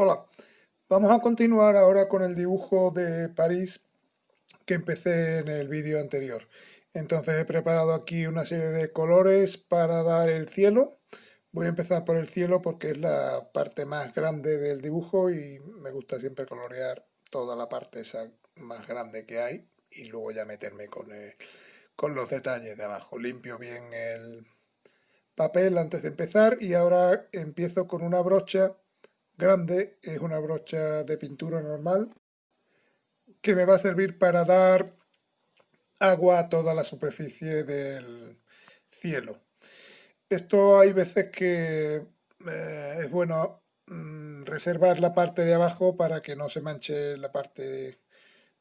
Hola, vamos a continuar ahora con el dibujo de París que empecé en el vídeo anterior. Entonces he preparado aquí una serie de colores para dar el cielo. Voy a empezar por el cielo porque es la parte más grande del dibujo y me gusta siempre colorear toda la parte esa más grande que hay y luego ya meterme con los detalles de abajo. Limpio bien el papel antes de empezar y ahora empiezo con una brocha grande, es una brocha de pintura normal que me va a servir para dar agua a toda la superficie del cielo. Esto hay veces que es bueno reservar la parte de abajo para que no se manche la parte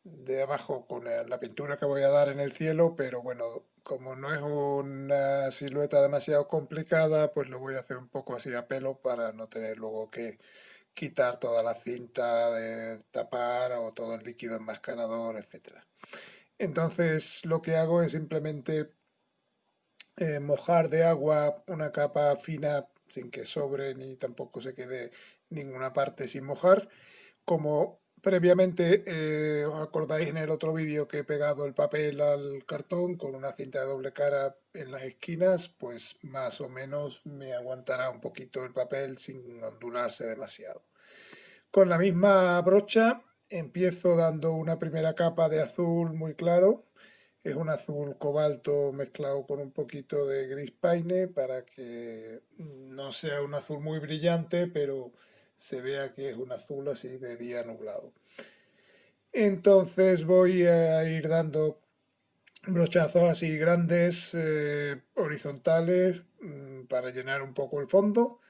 de abajo con la pintura que voy a dar en el cielo, pero bueno, como no es una silueta demasiado complicada, pues lo voy a hacer un poco así a pelo para no tener luego que quitar toda la cinta de tapar o todo el líquido enmascarador, etcétera. Entonces lo que hago es simplemente mojar de agua una capa fina sin que sobre ni tampoco se quede ninguna parte sin mojar. Como previamente os acordáis en el otro vídeo que he pegado el papel al cartón con una cinta de doble cara en las esquinas, pues más o menos me aguantará un poquito el papel sin ondularse demasiado. Con la misma brocha empiezo dando una primera capa de azul muy claro. Es un azul cobalto mezclado con un poquito de gris paine para que no sea un azul muy brillante, pero se vea que es un azul así de día nublado. Entonces voy a ir dando brochazos así grandes, horizontales, para llenar un poco el fondo.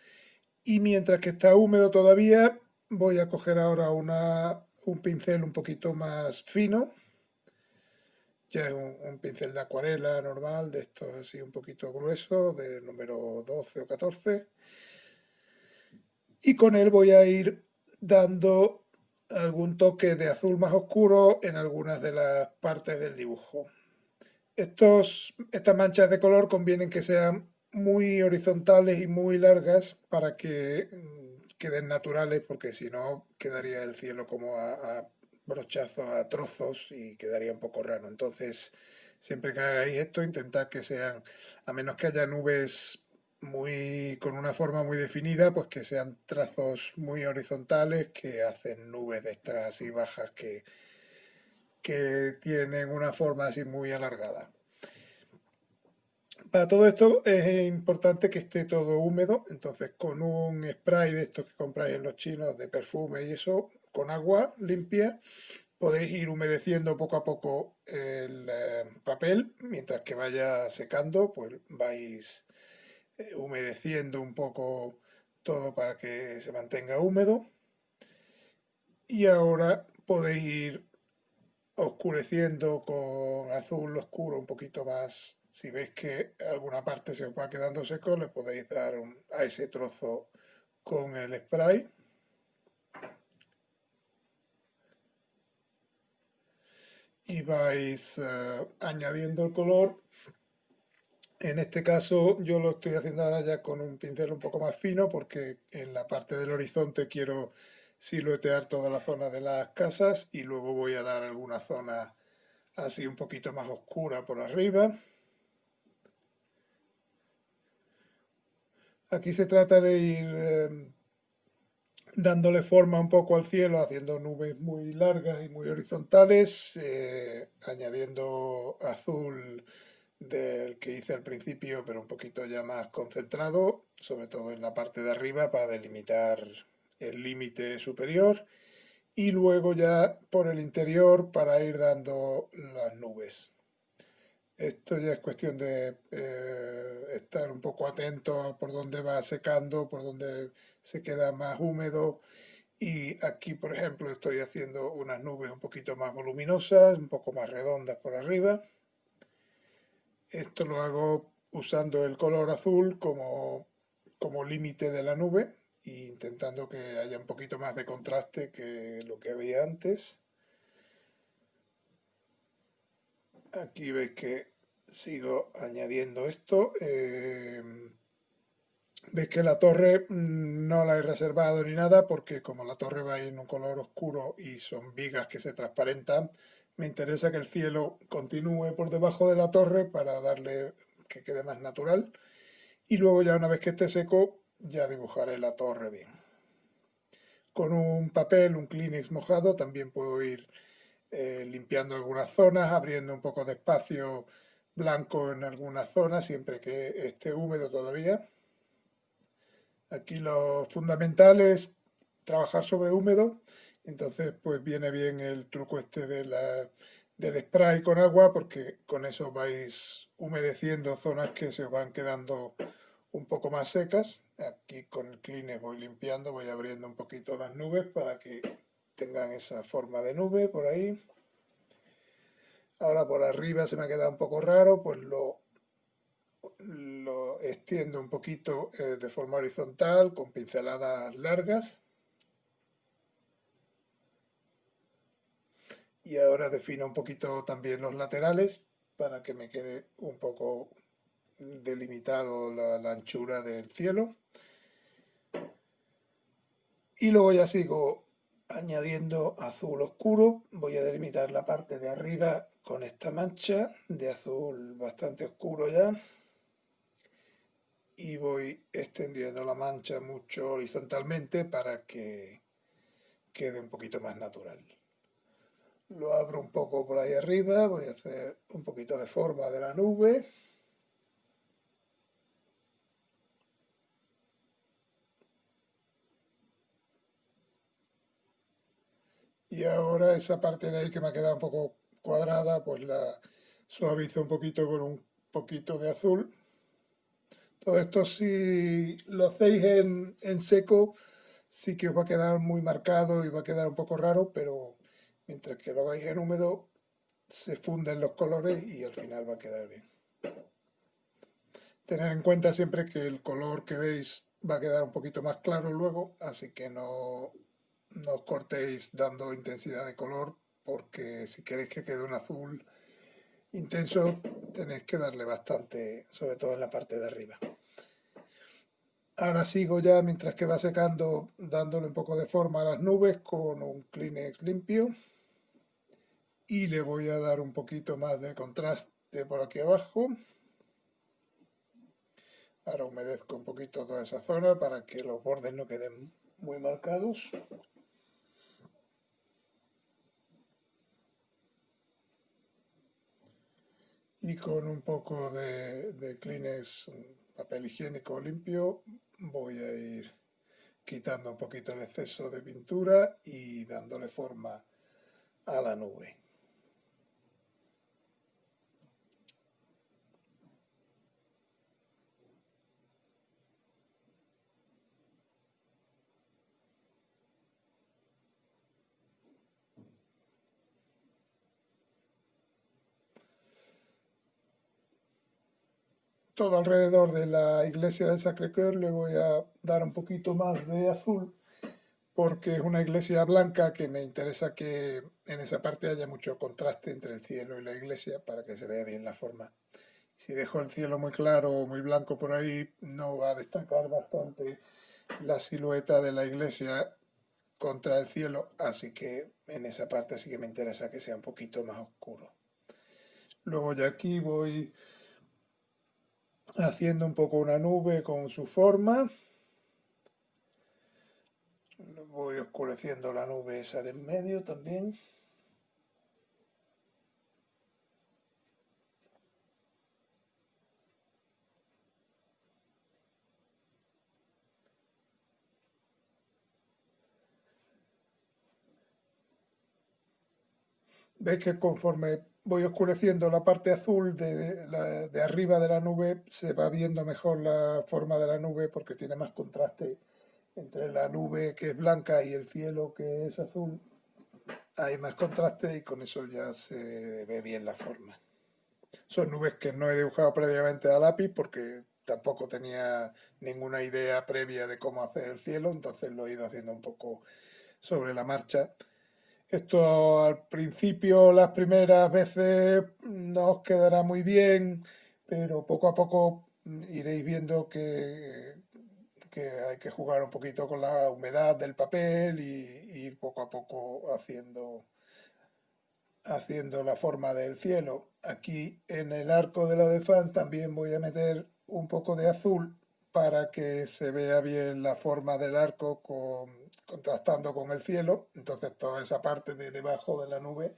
Y mientras que está húmedo todavía, voy a coger ahora un pincel un poquito más fino. Ya es un pincel de acuarela normal, de estos así un poquito grueso, de número 12 o 14. Y con él voy a ir dando algún toque de azul más oscuro en algunas de las partes del dibujo. Estas manchas de color convienen que sean muy horizontales y muy largas para que queden naturales, porque si no quedaría el cielo como a brochazos, a trozos y quedaría un poco raro. Entonces, siempre que hagáis esto, intentad que sean, a menos que haya nubes con una forma muy definida, pues que sean trazos muy horizontales que hacen nubes de estas así bajas que tienen una forma así muy alargada. Para todo esto es importante que esté todo húmedo, entonces con un spray de estos que compráis en los chinos de perfume y eso, con agua limpia, podéis ir humedeciendo poco a poco el papel, mientras que vaya secando, pues vais humedeciendo un poco todo para que se mantenga húmedo. Y ahora podéis ir oscureciendo con azul oscuro un poquito más. Si veis que alguna parte se os va quedando seco, le podéis dar a ese trozo con el spray. Y vais añadiendo el color. En este caso yo lo estoy haciendo ahora ya con un pincel un poco más fino porque en la parte del horizonte quiero siluetear toda la zona de las casas y luego voy a dar alguna zona así un poquito más oscura por arriba. Aquí se trata de ir dándole forma un poco al cielo, haciendo nubes muy largas y muy horizontales, añadiendo azul del que hice al principio, pero un poquito ya más concentrado, sobre todo en la parte de arriba para delimitar el límite superior, y luego ya por el interior para ir dando las nubes. Esto ya es cuestión de estar un poco atento a por dónde va secando, por dónde se queda más húmedo. Y aquí, por ejemplo, estoy haciendo unas nubes un poquito más voluminosas, un poco más redondas por arriba. Esto lo hago usando el color azul como límite de la nube e intentando que haya un poquito más de contraste que lo que había antes. Aquí veis que sigo añadiendo esto. Veis que la torre no la he reservado ni nada porque como la torre va en un color oscuro y son vigas que se transparentan, me interesa que el cielo continúe por debajo de la torre para darle que quede más natural. Y luego ya una vez que esté seco, ya dibujaré la torre bien. Con un papel, un Kleenex mojado, también puedo ir limpiando algunas zonas, abriendo un poco de espacio blanco en algunas zonas, siempre que esté húmedo todavía. Aquí lo fundamental es trabajar sobre húmedo, entonces pues viene bien el truco este del spray con agua, porque con eso vais humedeciendo zonas que se os van quedando un poco más secas. Aquí con el Kleenex voy limpiando, voy abriendo un poquito las nubes para que tengan esa forma de nube por ahí. Ahora por arriba se me ha quedado un poco raro, pues lo extiendo un poquito de forma horizontal con pinceladas largas. Y ahora defino un poquito también los laterales para que me quede un poco delimitado la anchura del cielo. Y luego ya sigo añadiendo azul oscuro. Voy a delimitar la parte de arriba con esta mancha de azul bastante oscuro ya. Y voy extendiendo la mancha mucho horizontalmente para que quede un poquito más natural. Lo abro un poco por ahí arriba, voy a hacer un poquito de forma de la nube. Y ahora esa parte de ahí que me ha quedado un poco cuadrada, pues la suavizo un poquito con un poquito de azul. Todo esto si lo hacéis en seco, sí que os va a quedar muy marcado y va a quedar un poco raro, pero mientras que lo hagáis en húmedo, se funden los colores y al final va a quedar bien. Tener en cuenta siempre que el color que deis va a quedar un poquito más claro luego, así que no os cortéis dando intensidad de color, porque si queréis que quede un azul intenso, tenéis que darle bastante, sobre todo en la parte de arriba. Ahora sigo ya, mientras que va secando, dándole un poco de forma a las nubes con un Kleenex limpio. Y le voy a dar un poquito más de contraste por aquí abajo. Ahora humedezco un poquito toda esa zona para que los bordes no queden muy marcados. Y con un poco de Kleenex, papel higiénico limpio, voy a ir quitando un poquito el exceso de pintura y dándole forma a la nube. Todo alrededor de la iglesia del Sacré-Cœur le voy a dar un poquito más de azul, porque es una iglesia blanca que me interesa que en esa parte haya mucho contraste entre el cielo y la iglesia para que se vea bien la forma. Si dejo el cielo muy claro o muy blanco por ahí, no va a destacar bastante la silueta de la iglesia contra el cielo, así que en esa parte sí que me interesa que sea un poquito más oscuro. Luego ya aquí voy haciendo un poco una nube con su forma. Voy oscureciendo la nube esa de en medio también. Veis que conforme voy oscureciendo la parte azul de arriba de la nube, se va viendo mejor la forma de la nube porque tiene más contraste entre la nube que es blanca y el cielo que es azul. Hay más contraste y con eso ya se ve bien la forma. Son nubes que no he dibujado previamente a lápiz porque tampoco tenía ninguna idea previa de cómo hacer el cielo, entonces lo he ido haciendo un poco sobre la marcha. Esto al principio, las primeras veces, no os quedará muy bien, pero poco a poco iréis viendo que porque hay que jugar un poquito con la humedad del papel y ir poco a poco haciendo la forma del cielo. Aquí en el arco de la Défense también voy a meter un poco de azul para que se vea bien la forma del arco contrastando con el cielo. Entonces toda esa parte de debajo de la nube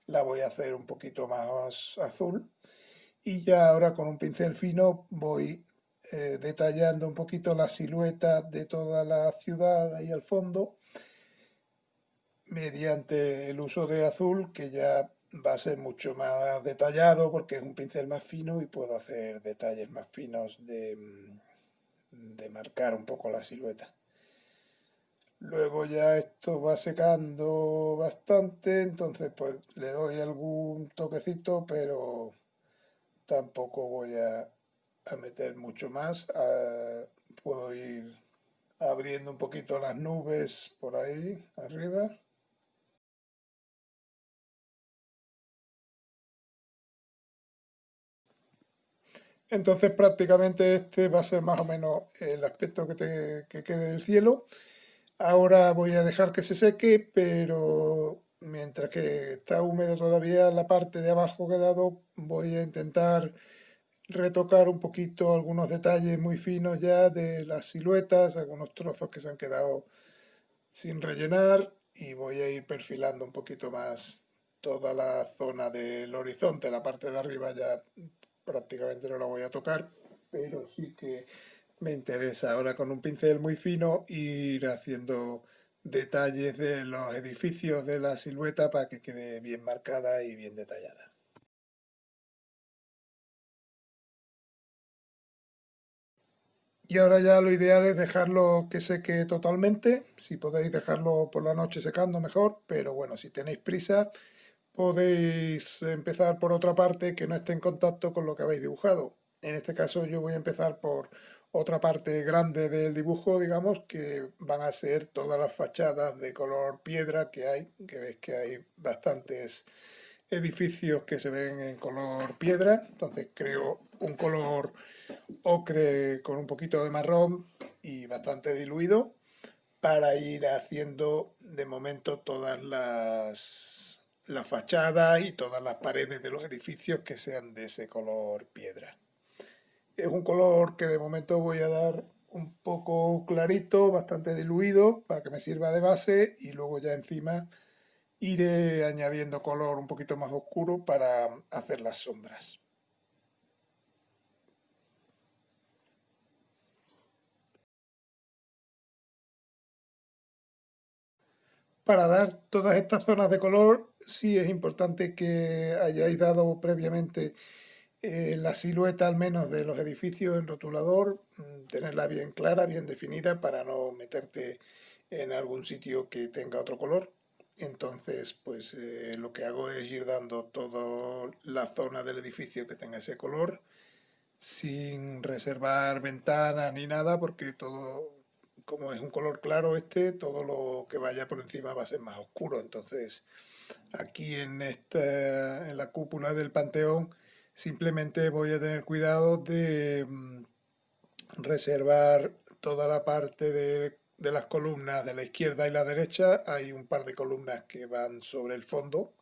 la voy a hacer un poquito más azul. Y ya ahora con un pincel fino voy detallando un poquito la silueta de toda la ciudad ahí al fondo mediante el uso de azul, que ya va a ser mucho más detallado porque es un pincel más fino y puedo hacer detalles más finos de marcar un poco la silueta. Luego ya esto va secando bastante, entonces pues le doy algún toquecito, pero tampoco voy a meter mucho más. Puedo ir abriendo un poquito las nubes por ahí arriba. Entonces prácticamente este va a ser más o menos el aspecto que quede del cielo. Ahora voy a dejar que se seque, pero mientras que está húmedo todavía la parte de abajo que he dado, voy a intentar retocar un poquito algunos detalles muy finos ya de las siluetas, algunos trozos que se han quedado sin rellenar y voy a ir perfilando un poquito más toda la zona del horizonte. La parte de arriba ya prácticamente no la voy a tocar, pero sí que me interesa ahora con un pincel muy fino ir haciendo detalles de los edificios de la silueta para que quede bien marcada y bien detallada. Y ahora ya lo ideal es dejarlo que seque totalmente. Si podéis dejarlo por la noche secando mejor, pero bueno, si tenéis prisa, podéis empezar por otra parte que no esté en contacto con lo que habéis dibujado. En este caso yo voy a empezar por otra parte grande del dibujo, digamos, que van a ser todas las fachadas de color piedra que hay, que veis que hay bastantes edificios que se ven en color piedra. Entonces creo un color ocre con un poquito de marrón y bastante diluido para ir haciendo de momento todas las fachadas y todas las paredes de los edificios que sean de ese color piedra. Es un color que de momento voy a dar un poco clarito, bastante diluido, para que me sirva de base y luego ya encima iré añadiendo color un poquito más oscuro para hacer las sombras. Para dar todas estas zonas de color, sí es importante que hayáis dado previamente la silueta al menos de los edificios en rotulador, tenerla bien clara, bien definida para no meterte en algún sitio que tenga otro color. Entonces, pues lo que hago es ir dando toda la zona del edificio que tenga ese color, sin reservar ventanas ni nada, porque todo, como es un color claro este, todo lo que vaya por encima va a ser más oscuro. Entonces, aquí en la cúpula del Panteón, simplemente voy a tener cuidado de reservar toda la parte de las columnas de la izquierda y la derecha. Hay un par de columnas que van sobre el fondo,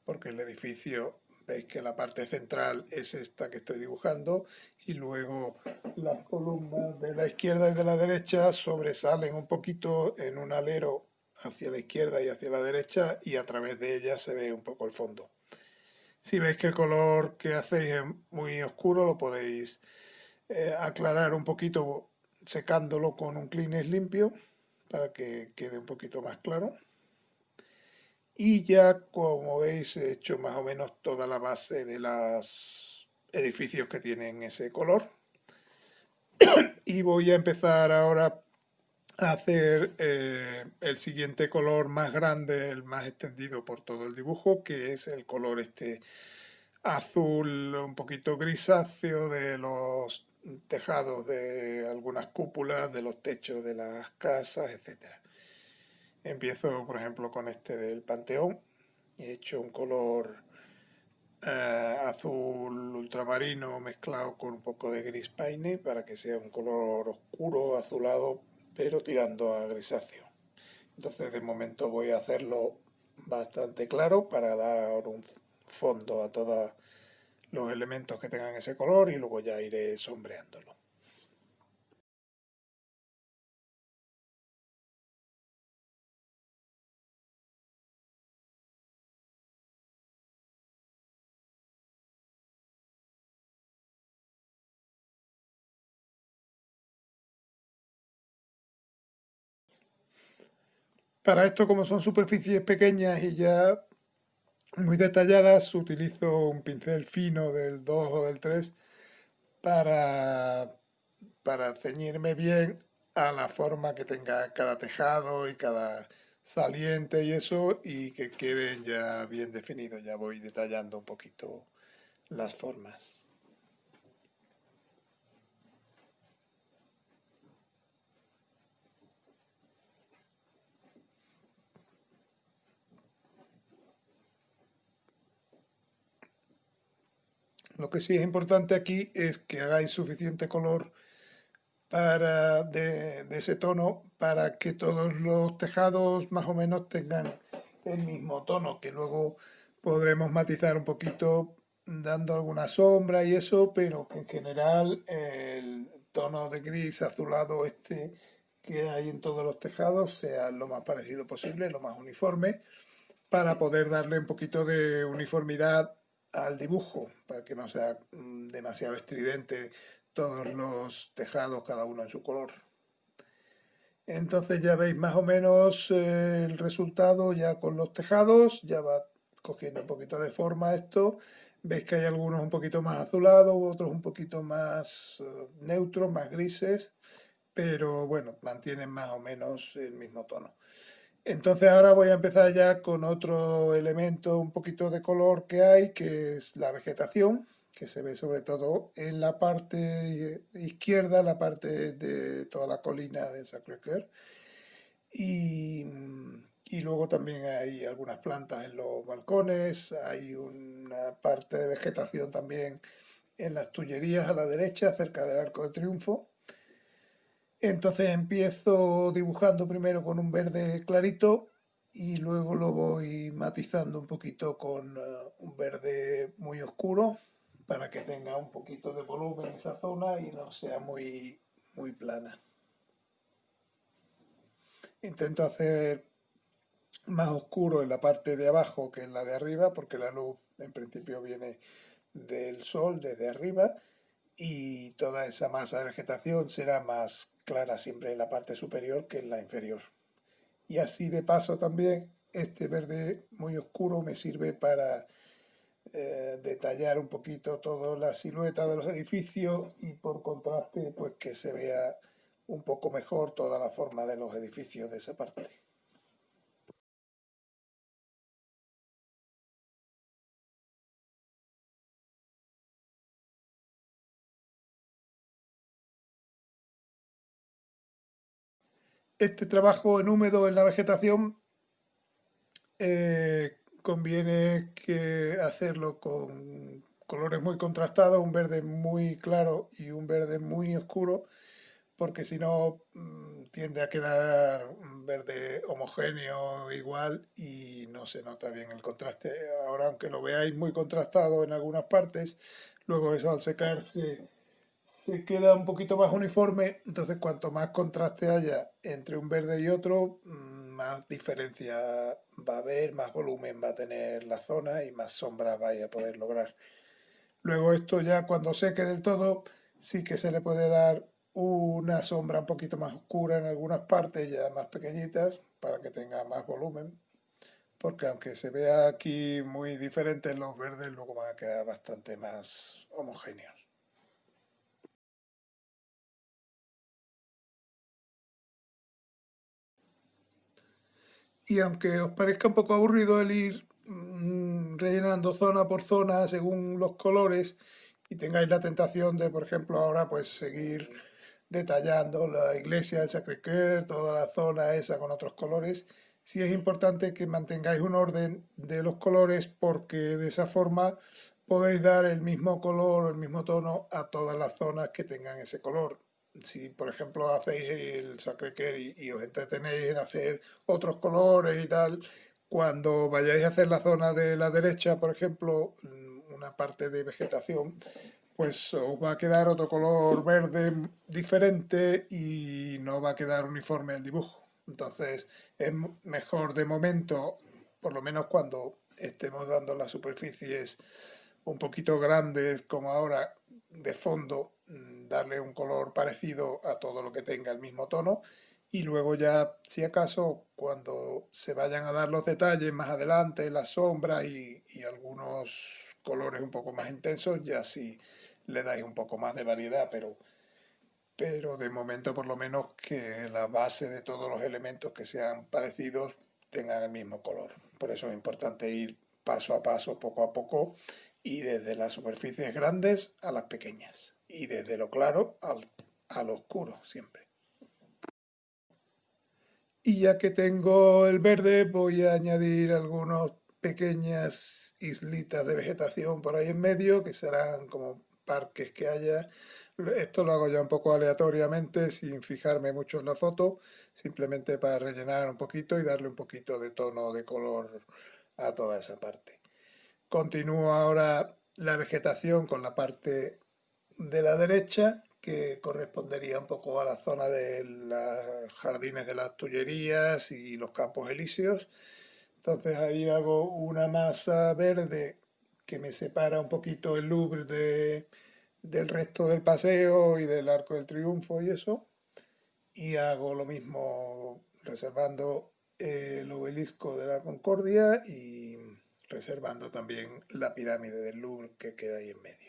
porque el edificio, veis que la parte central es esta que estoy dibujando, y luego las columnas de la izquierda y de la derecha sobresalen un poquito en un alero hacia la izquierda y hacia la derecha, y a través de ellas se ve un poco el fondo. Si veis que el color que hacéis es muy oscuro, lo podéis aclarar un poquito secándolo con un Kleenex limpio para que quede un poquito más claro. Y ya, como veis, he hecho más o menos toda la base de los edificios que tienen ese color. Y voy a empezar ahora a hacer el siguiente color más grande, el más extendido por todo el dibujo, que es el color este azul un poquito grisáceo de los tejados de algunas cúpulas, de los techos de las casas, etcétera. Empiezo, por ejemplo, con este del Panteón. He hecho un color azul ultramarino mezclado con un poco de gris paine para que sea un color oscuro, azulado, pero tirando a grisáceo. Entonces de momento voy a hacerlo bastante claro para dar un fondo a todos los elementos que tengan ese color y luego ya iré sombreándolo. Para esto, como son superficies pequeñas y ya muy detalladas, utilizo un pincel fino del 2 o del 3 para, para ceñirme bien a la forma que tenga cada tejado y cada saliente y eso, y que queden ya bien definidos. Ya voy detallando un poquito las formas. Lo que sí es importante aquí es que hagáis suficiente color de ese tono para que todos los tejados más o menos tengan el mismo tono, que luego podremos matizar un poquito dando alguna sombra y eso, pero que en general el tono de gris azulado este que hay en todos los tejados sea lo más parecido posible, lo más uniforme, para poder darle un poquito de uniformidad al dibujo, para que no sea demasiado estridente todos los tejados, cada uno en su color. Entonces ya veis más o menos el resultado ya con los tejados, ya va cogiendo un poquito de forma esto. Veis que hay algunos un poquito más azulados, otros un poquito más neutros, más grises, pero bueno, mantienen más o menos el mismo tono. Entonces ahora voy a empezar ya con otro elemento un poquito de color que hay, que es la vegetación, que se ve sobre todo en la parte izquierda, la parte de toda la colina de Sacré-Cœur. Y, y luego también hay algunas plantas en los balcones, hay una parte de vegetación también en las Tullerías a la derecha, cerca del Arco de Triunfo. Entonces empiezo dibujando primero con un verde clarito y luego lo voy matizando un poquito con un verde muy oscuro para que tenga un poquito de volumen esa zona y no sea muy plana. Intento hacer más oscuro en la parte de abajo que en la de arriba porque la luz en principio viene del sol desde arriba y toda esa masa de vegetación será más clara siempre en la parte superior que en la inferior. Y así de paso también este verde muy oscuro me sirve para detallar un poquito toda la silueta de los edificios y por contraste pues que se vea un poco mejor toda la forma de los edificios de esa parte. Este trabajo en húmedo en la vegetación conviene que hacerlo con colores muy contrastados, un verde muy claro y un verde muy oscuro, porque si no tiende a quedar un verde homogéneo igual y no se nota bien el contraste. Ahora, aunque lo veáis muy contrastado en algunas partes, luego eso al secarse se queda un poquito más uniforme, entonces cuanto más contraste haya entre un verde y otro, más diferencia va a haber, más volumen va a tener la zona y más sombra vaya a poder lograr. Luego esto ya cuando seque del todo, sí que se le puede dar una sombra un poquito más oscura en algunas partes, ya más pequeñitas, para que tenga más volumen, porque aunque se vea aquí muy diferente en los verdes, luego van a quedar bastante más homogéneos. Y aunque os parezca un poco aburrido el ir rellenando zona por zona según los colores y tengáis la tentación de, por ejemplo, ahora pues seguir detallando la iglesia del Sacré-Cœur, toda la zona esa con otros colores, sí es importante que mantengáis un orden de los colores porque de esa forma podéis dar el mismo color o el mismo tono a todas las zonas que tengan ese color. Si, por ejemplo, hacéis el Sacré-Cœur y os entretenéis en hacer otros colores y tal, cuando vayáis a hacer la zona de la derecha, por ejemplo, una parte de vegetación, pues os va a quedar otro color verde diferente y no va a quedar uniforme el dibujo. Entonces es mejor de momento, por lo menos cuando estemos dando las superficies un poquito grandes como ahora de fondo, darle un color parecido a todo lo que tenga el mismo tono y luego ya, si acaso, cuando se vayan a dar los detalles más adelante, las sombras y algunos colores un poco más intensos, ya sí le dais un poco más de variedad, pero de momento por lo menos que la base de todos los elementos que sean parecidos tengan el mismo color. Por eso es importante ir paso a paso, poco a poco, y desde las superficies grandes a las pequeñas, y desde lo claro al oscuro siempre. Y ya que tengo el verde, voy a añadir algunas pequeñas islitas de vegetación por ahí en medio, que serán como parques que haya. Esto lo hago ya un poco aleatoriamente, sin fijarme mucho en la foto, simplemente para rellenar un poquito y darle un poquito de tono de color a toda esa parte. Continúo ahora la vegetación con la parte de la derecha, que correspondería un poco a la zona de los jardines de las Tullerías y los Campos Elíseos. Entonces ahí hago una masa verde que me separa un poquito el Louvre del resto del paseo y del Arco del Triunfo y eso. Y hago lo mismo reservando el obelisco de la Concordia y reservando también la pirámide del Louvre que queda ahí en medio.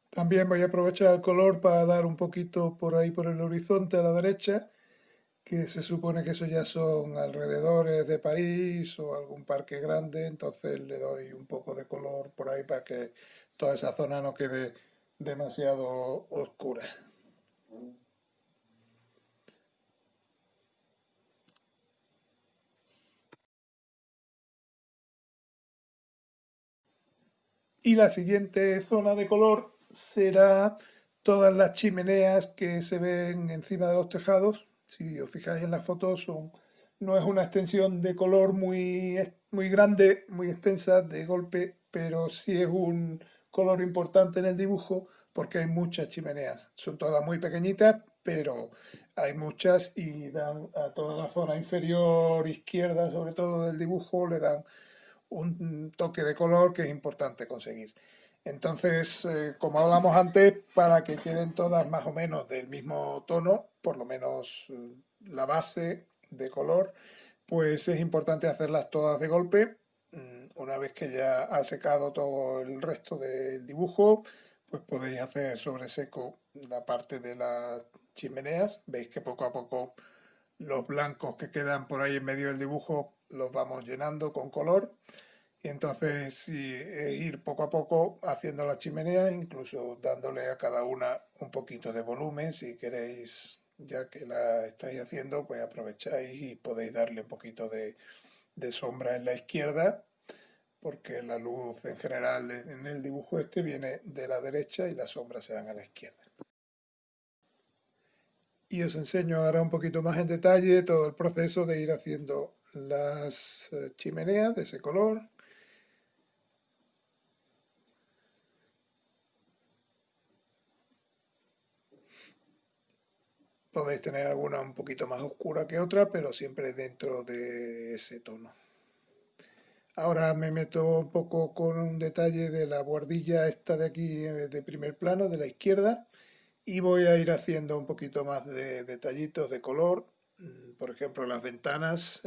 También voy a aprovechar el color para dar un poquito por ahí por el horizonte a la derecha, que se supone que eso ya son alrededores de París o algún parque grande, entonces le doy un poco de color por ahí para que toda esa zona no quede demasiado oscura. Y la siguiente zona de color será todas las chimeneas que se ven encima de los tejados. Si os fijáis en las fotos, no es una extensión de color muy grande, muy extensa de golpe, pero sí es un color importante en el dibujo porque hay muchas chimeneas. Son todas muy pequeñitas, pero hay muchas y dan a toda la zona inferior izquierda, sobre todo del dibujo, le dan un toque de color que es importante conseguir. Entonces, como hablamos antes, para que queden todas más o menos del mismo tono, por lo menos la base de color, pues es importante hacerlas todas de golpe. Una vez que ya ha secado todo el resto del dibujo, pues podéis hacer sobre seco la parte de las chimeneas. Veis que poco a poco los blancos que quedan por ahí en medio del dibujo los vamos llenando con color. Y entonces sí, ir poco a poco haciendo la chimenea, incluso dándole a cada una un poquito de volumen. Si queréis, ya que la estáis haciendo, pues aprovecháis y podéis darle un poquito de sombra en la izquierda, porque la luz en general en el dibujo este viene de la derecha y las sombras se dan a la izquierda. Y os enseño ahora un poquito más en detalle todo el proceso de ir haciendo las chimeneas de ese color. Podéis tener alguna un poquito más oscura que otra, pero siempre dentro de ese tono. Ahora me meto un poco con un detalle de la bordilla esta de aquí de primer plano, de la izquierda, y voy a ir haciendo un poquito más de detallitos de color. Por ejemplo, las ventanas,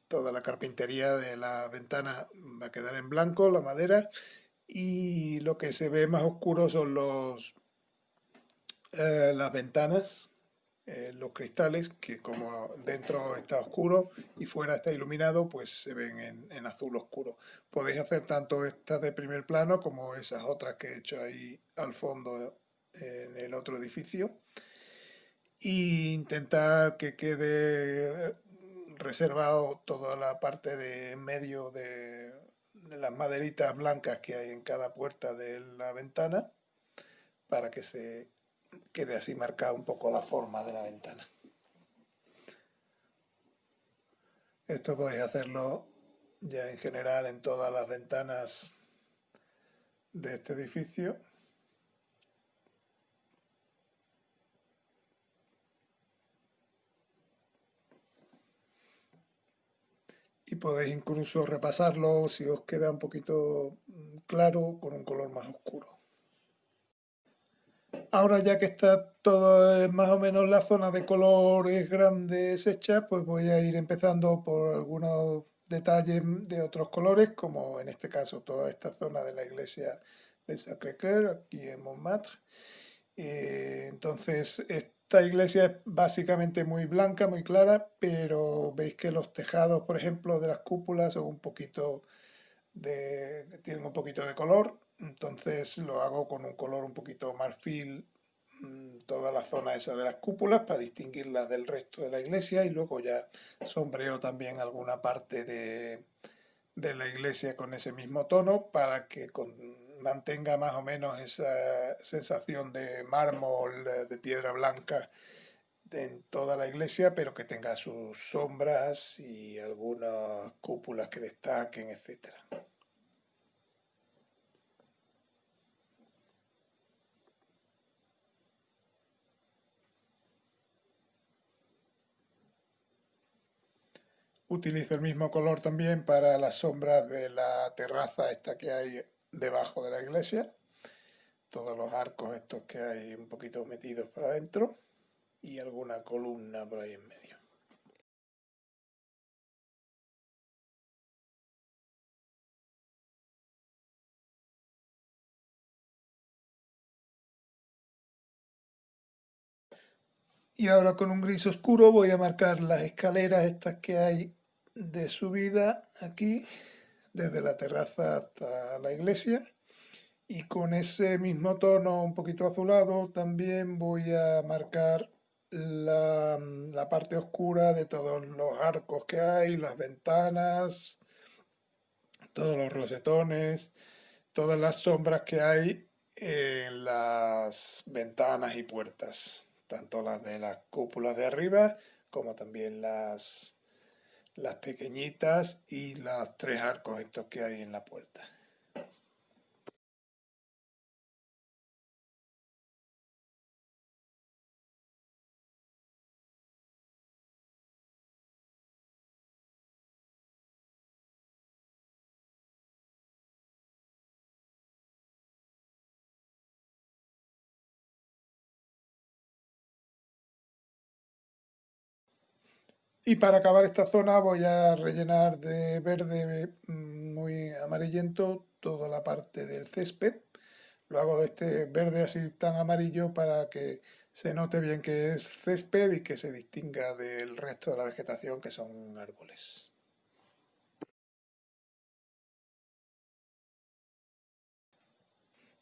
toda la carpintería de la ventana va a quedar en blanco, la madera, y lo que se ve más oscuro son las ventanas, los cristales, que como dentro está oscuro y fuera está iluminado, pues se ven en azul oscuro. Podéis hacer tanto estas de primer plano como esas otras que he hecho ahí al fondo en el otro edificio. E intentar que quede reservado toda la parte de medio de las maderitas blancas que hay en cada puerta de la ventana para que se quede así marcada un poco la forma de la ventana. Esto podéis hacerlo ya en general en todas las ventanas de este edificio. Y podéis incluso repasarlo si os queda un poquito claro con un color más oscuro. Ahora ya que está todo más o menos la zona de colores grandes hecha, pues voy a ir empezando por algunos detalles de otros colores, como en este caso toda esta zona de la iglesia de Sacré-Cœur, aquí en Montmartre. Entonces, esta iglesia es básicamente muy blanca, muy clara, pero veis que los tejados, por ejemplo, de las cúpulas son un poquito tienen un poquito de color, entonces lo hago con un color un poquito marfil, toda la zona esa de las cúpulas para distinguirlas del resto de la iglesia, y luego ya sombreo también alguna parte de la iglesia con ese mismo tono para que mantenga más o menos esa sensación de mármol, de piedra blanca en toda la iglesia, pero que tenga sus sombras y algunas cúpulas que destaquen, etcétera. Utilizo el mismo color también para las sombras de la terraza esta que hay debajo de la iglesia. Todos los arcos estos que hay un poquito metidos para adentro y alguna columna por ahí en medio. Y ahora con un gris oscuro voy a marcar las escaleras estas que hay de subida aquí, desde la terraza hasta la iglesia. Y con ese mismo tono un poquito azulado también voy a marcar la parte oscura de todos los arcos que hay, las ventanas, todos los rosetones, todas las sombras que hay en las ventanas y puertas, tanto las de las cúpulas de arriba como también las pequeñitas y los tres arcos estos que hay en la puerta. Y para acabar esta zona voy a rellenar de verde muy amarillento toda la parte del césped. Lo hago de este verde así tan amarillo para que se note bien que es césped y que se distinga del resto de la vegetación, que son árboles.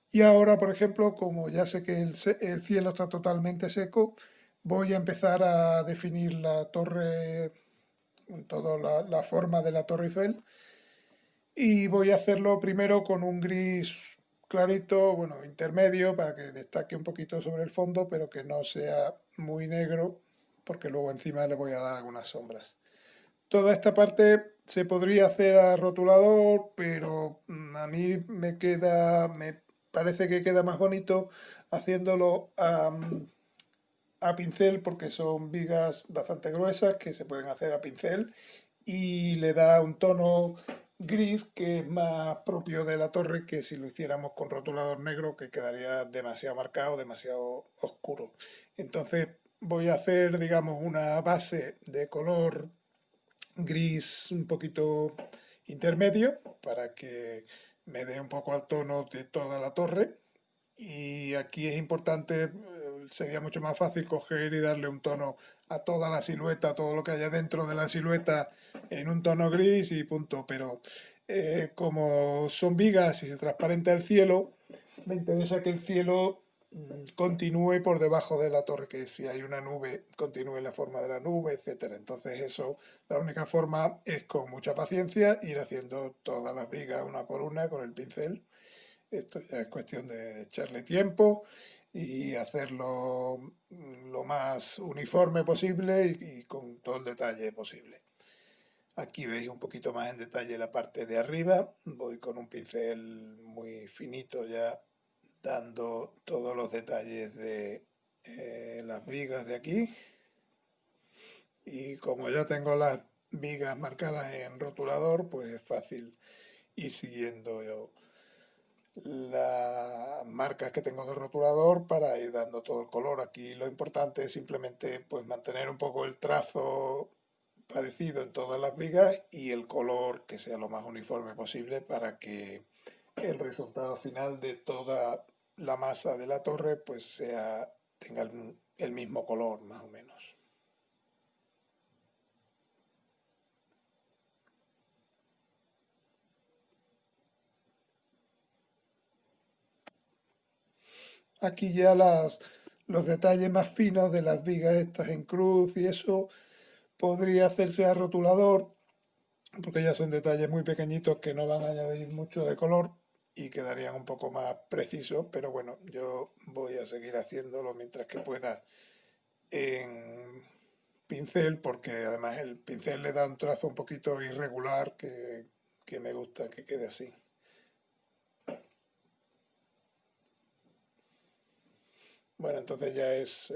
Y ahora, por ejemplo, como ya sé que el cielo está totalmente seco, voy a empezar a definir la torre, toda la forma de la Torre Eiffel. Y voy a hacerlo primero con un gris clarito, bueno, intermedio, para que destaque un poquito sobre el fondo, pero que no sea muy negro, porque luego encima le voy a dar algunas sombras. Toda esta parte se podría hacer a rotulador, pero a mí me parece que queda más bonito haciéndolo a pincel, porque son vigas bastante gruesas que se pueden hacer a pincel y le da un tono gris que es más propio de la torre que si lo hiciéramos con rotulador negro, que quedaría demasiado marcado, demasiado oscuro. Entonces voy a hacer, digamos, una base de color gris un poquito intermedio para que me dé un poco al tono de toda la torre. Y aquí es importante sería mucho más fácil coger y darle un tono a toda la silueta, todo lo que haya dentro de la silueta en un tono gris y punto. Pero como son vigas y se transparenta el cielo, me interesa que el cielo continúe por debajo de la torre, que si hay una nube, continúe en la forma de la nube, etcétera. Entonces eso, la única forma es con mucha paciencia ir haciendo todas las vigas una por una con el pincel. Esto ya es cuestión de echarle tiempo y hacerlo lo más uniforme posible y con todo el detalle posible. Aquí veis un poquito más en detalle la parte de arriba. Voy con un pincel muy finito ya dando todos los detalles de las vigas de aquí. Y como ya tengo las vigas marcadas en rotulador, pues es fácil ir siguiendo yo las marcas que tengo de rotulador para ir dando todo el color. Aquí lo importante es simplemente pues mantener un poco el trazo parecido en todas las vigas y el color que sea lo más uniforme posible para que el resultado final de toda la masa de la torre pues tenga el mismo color más o menos. Aquí ya los detalles más finos de las vigas estas en cruz y eso podría hacerse a rotulador, porque ya son detalles muy pequeñitos que no van a añadir mucho de color y quedarían un poco más precisos, pero bueno, yo voy a seguir haciéndolo mientras que pueda en pincel, porque además el pincel le da un trazo un poquito irregular que me gusta que quede así. Bueno, entonces ya es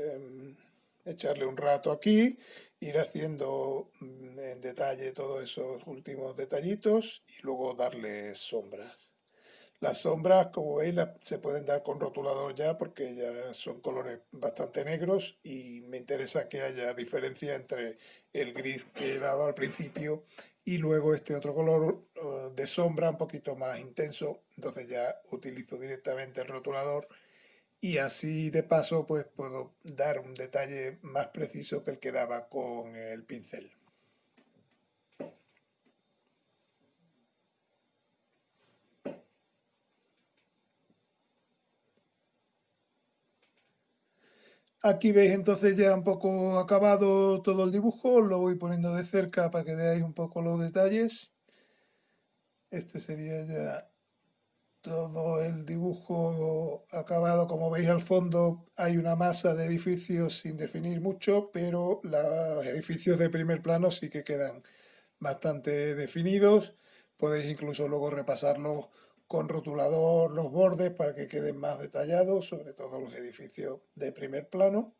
echarle un rato aquí, ir haciendo en detalle todos esos últimos detallitos y luego darle sombras. Las sombras, como veis, se pueden dar con rotulador ya porque ya son colores bastante negros y me interesa que haya diferencia entre el gris que he dado al principio y luego este otro color de sombra un poquito más intenso. Entonces ya utilizo directamente el rotulador y así de paso pues puedo dar un detalle más preciso que el que daba con el pincel. Aquí veis entonces ya un poco acabado todo el dibujo, lo voy poniendo de cerca para que veáis un poco los detalles. Este sería ya todo el dibujo acabado. Como veis al fondo hay una masa de edificios sin definir mucho, pero los edificios de primer plano sí que quedan bastante definidos. Podéis incluso luego repasarlos con rotulador los bordes para que queden más detallados, sobre todo los edificios de primer plano.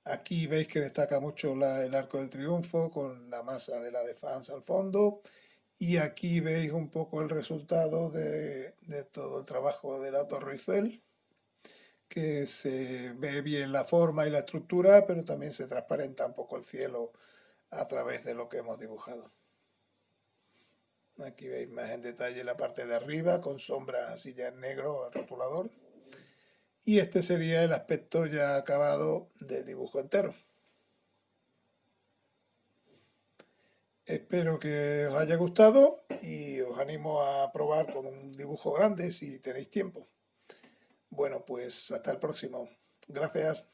Aquí veis que destaca mucho el Arco del Triunfo con la masa de la Défense al fondo. Y aquí veis un poco el resultado de todo el trabajo de la Torre Eiffel, que se ve bien la forma y la estructura, pero también se transparenta un poco el cielo a través de lo que hemos dibujado. Aquí veis más en detalle la parte de arriba con sombras así ya en negro al rotulador. Y este sería el aspecto ya acabado del dibujo entero. Espero que os haya gustado y os animo a probar con un dibujo grande si tenéis tiempo. Bueno, pues hasta el próximo. Gracias.